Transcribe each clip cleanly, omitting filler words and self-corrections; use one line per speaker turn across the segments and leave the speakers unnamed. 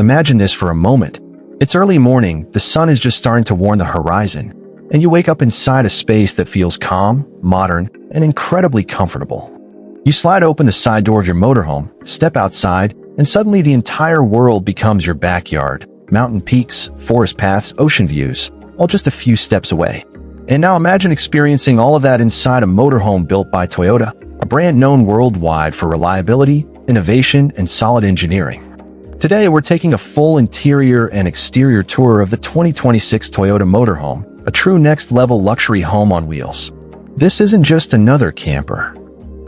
Imagine this for a moment. It's early morning, the sun is just starting to warm the horizon, and you wake up inside a space that feels calm, modern, and incredibly comfortable. You slide open the side door of your motorhome, step outside, and suddenly the entire world becomes your backyard. Mountain peaks, forest paths, ocean views, all just a few steps away. And now imagine experiencing all of that inside a motorhome built by Toyota, a brand known worldwide for reliability, innovation, and solid engineering. Today, we're taking a full interior and exterior tour of the 2026 Toyota Motorhome, a true next-level luxury home on wheels. This isn't just another camper.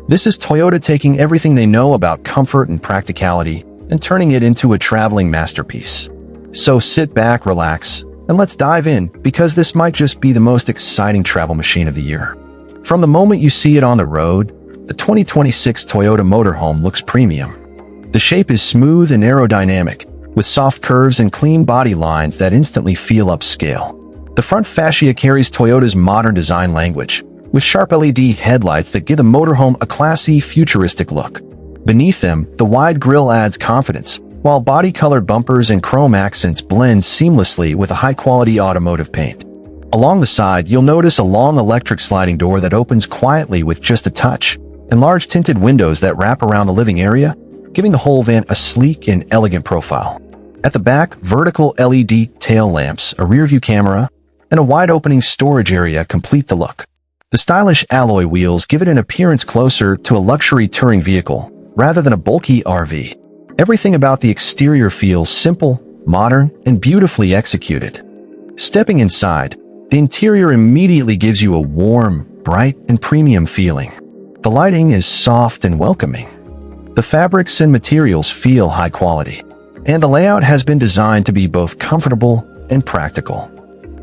This is Toyota taking everything they know about comfort and practicality and turning it into a traveling masterpiece. So sit back, relax, and let's dive in, because this might just be the most exciting travel machine of the year. From the moment you see it on the road, the 2026 Toyota Motorhome looks premium. The shape is smooth and aerodynamic, with soft curves and clean body lines that instantly feel upscale. The front fascia carries Toyota's modern design language, with sharp LED headlights that give the motorhome a classy, futuristic look. Beneath them, the wide grille adds confidence, while body-colored bumpers and chrome accents blend seamlessly with a high-quality automotive paint. Along the side, you'll notice a long electric sliding door that opens quietly with just a touch, and large tinted windows that wrap around the living area, giving the whole van a sleek and elegant profile. At the back, vertical LED tail lamps, a rear-view camera, and a wide-opening storage area complete the look. The stylish alloy wheels give it an appearance closer to a luxury touring vehicle, rather than a bulky RV. Everything about the exterior feels simple, modern, and beautifully executed. Stepping inside, the interior immediately gives you a warm, bright, and premium feeling. The lighting is soft and welcoming. The fabrics and materials feel high quality, and the layout has been designed to be both comfortable and practical.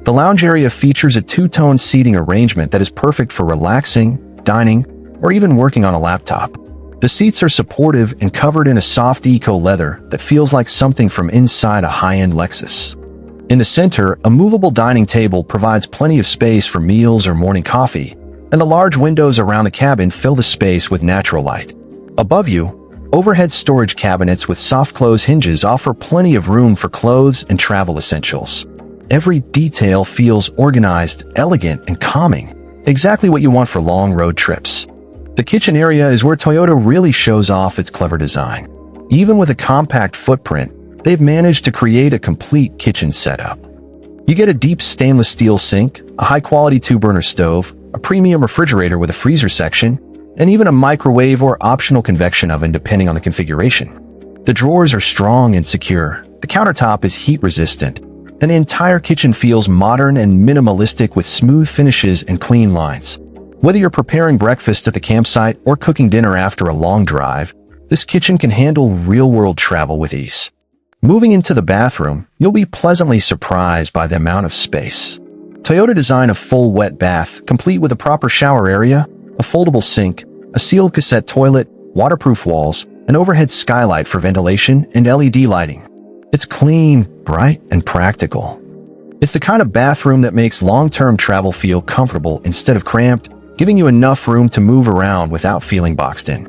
The lounge area features a two-tone seating arrangement that is perfect for relaxing, dining, or even working on a laptop. The seats are supportive and covered in a soft eco-leather that feels like something from inside a high-end Lexus. In the center, a movable dining table provides plenty of space for meals or morning coffee, and the large windows around the cabin fill the space with natural light. Above you, overhead storage cabinets with soft-close hinges offer plenty of room for clothes and travel essentials. Every detail feels organized, elegant, and calming, exactly what you want for long road trips. The kitchen area is where Toyota really shows off its clever design. Even with a compact footprint, they've managed to create a complete kitchen setup. You get a deep stainless steel sink, a high-quality two-burner stove, a premium refrigerator with a freezer section, and even a microwave or optional convection oven depending on the configuration. The drawers are strong and secure, the countertop is heat-resistant, and the entire kitchen feels modern and minimalistic with smooth finishes and clean lines. Whether you're preparing breakfast at the campsite or cooking dinner after a long drive, this kitchen can handle real-world travel with ease. Moving into the bathroom, you'll be pleasantly surprised by the amount of space. Toyota designed a full wet bath, complete with a proper shower area, a foldable sink, a sealed cassette toilet, waterproof walls, an overhead skylight for ventilation, and LED lighting. It's clean, bright, and practical. It's the kind of bathroom that makes long-term travel feel comfortable instead of cramped, giving you enough room to move around without feeling boxed in.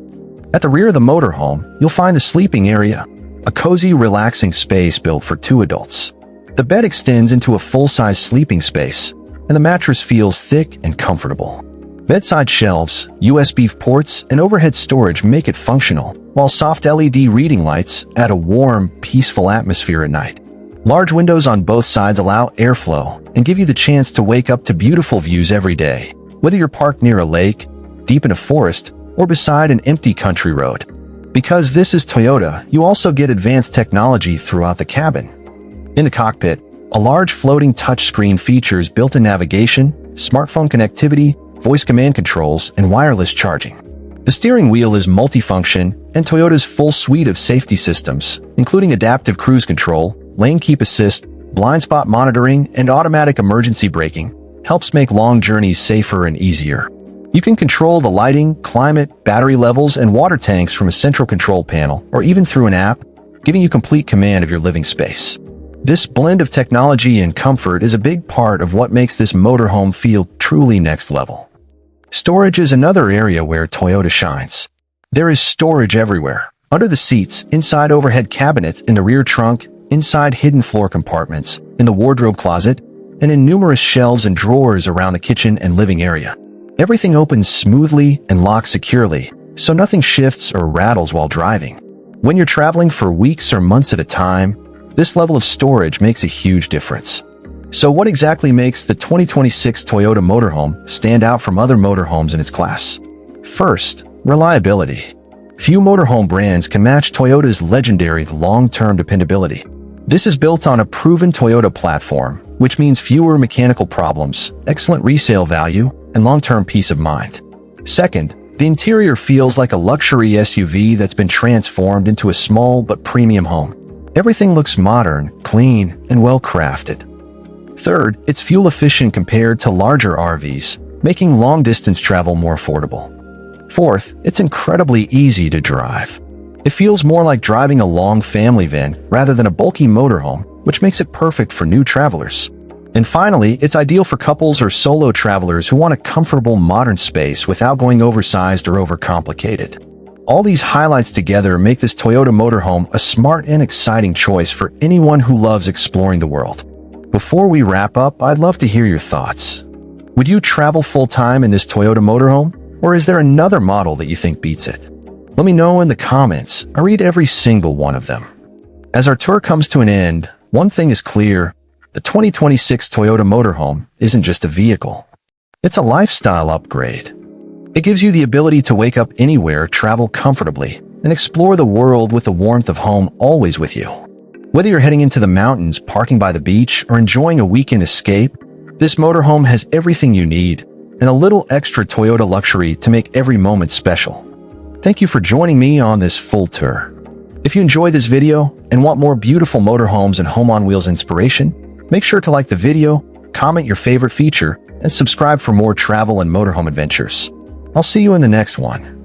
At the rear of the motorhome, you'll find the sleeping area, a cozy, relaxing space built for two adults. The bed extends into a full-size sleeping space, and the mattress feels thick and comfortable. Bedside shelves, USB ports, and overhead storage make it functional, while soft LED reading lights add a warm, peaceful atmosphere at night. Large windows on both sides allow airflow and give you the chance to wake up to beautiful views every day, whether you're parked near a lake, deep in a forest, or beside an empty country road. Because this is Toyota, you also get advanced technology throughout the cabin. In the cockpit, a large floating touchscreen features built-in navigation, smartphone connectivity, voice command controls, and wireless charging. The steering wheel is multifunction, and Toyota's full suite of safety systems, including adaptive cruise control, lane keep assist, blind spot monitoring, and automatic emergency braking, helps make long journeys safer and easier. You can control the lighting, climate, battery levels, and water tanks from a central control panel, or even through an app, giving you complete command of your living space. This blend of technology and comfort is a big part of what makes this motorhome feel truly next level. Storage is another area where Toyota shines. There is storage everywhere, under the seats, inside overhead cabinets, in the rear trunk, inside hidden floor compartments, in the wardrobe closet, and in numerous shelves and drawers around the kitchen and living area. Everything opens smoothly and locks securely, so nothing shifts or rattles while driving. When you're traveling for weeks or months at a time, this level of storage makes a huge difference. So what exactly makes the 2026 Toyota Motorhome stand out from other motorhomes in its class? First, reliability. Few motorhome brands can match Toyota's legendary long-term dependability. This is built on a proven Toyota platform, which means fewer mechanical problems, excellent resale value, and long-term peace of mind. Second, the interior feels like a luxury SUV that's been transformed into a small but premium home. Everything looks modern, clean, and well-crafted. Third, it's fuel-efficient compared to larger RVs, making long-distance travel more affordable. Fourth, it's incredibly easy to drive. It feels more like driving a long family van rather than a bulky motorhome, which makes it perfect for new travelers. And finally, it's ideal for couples or solo travelers who want a comfortable modern space without going oversized or overcomplicated. All these highlights together make this Toyota Motorhome a smart and exciting choice for anyone who loves exploring the world. Before we wrap up, I'd love to hear your thoughts. Would you travel full-time in this Toyota Motorhome? Or is there another model that you think beats it? Let me know in the comments. I read every single one of them. As our tour comes to an end, one thing is clear. The 2026 Toyota Motorhome isn't just a vehicle. It's a lifestyle upgrade. It gives you the ability to wake up anywhere, travel comfortably, and explore the world with the warmth of home always with you. Whether you're heading into the mountains, parking by the beach, or enjoying a weekend escape, this motorhome has everything you need and a little extra Toyota luxury to make every moment special. Thank you for joining me on this full tour. If you enjoyed this video and want more beautiful motorhomes and home on wheels inspiration, make sure to like the video, comment your favorite feature, and subscribe for more travel and motorhome adventures. I'll see you in the next one.